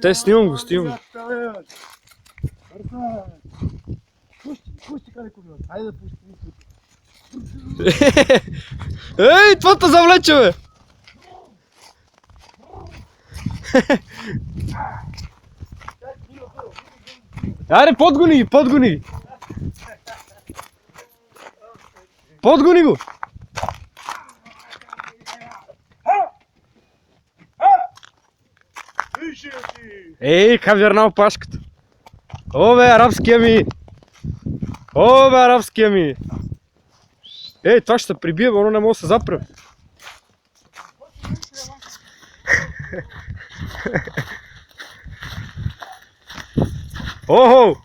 Те снимам го, снимам. Пусти къде купила. Хайде да пусти. Ей, това те завлече, бе! Аре, подгони ги, подгони ги! Подгони го! Ей, каверна опашката! О, бе, арабския ми! О, бе, арабския ми! Ей, това ще се прибие, бе, оно не може да се запре. Охо!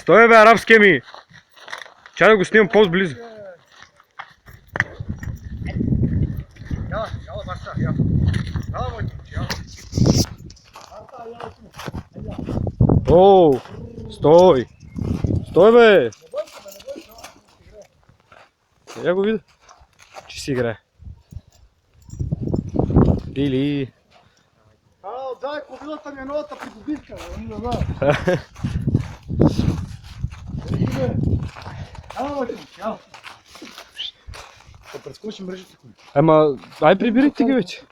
Стой, бе, арабския ми! Чай да го снимам по-близо. Яла, Барса, яла. Яла, мойте, яла. О, стой! Стой, бе! Я го видя, че си играе. Или... Дай, кобилата ми е новата придобивка, не знам. Яла, мойте, яла. Да прескочи мрежите, хуй. Ама, ай приберите ги вече.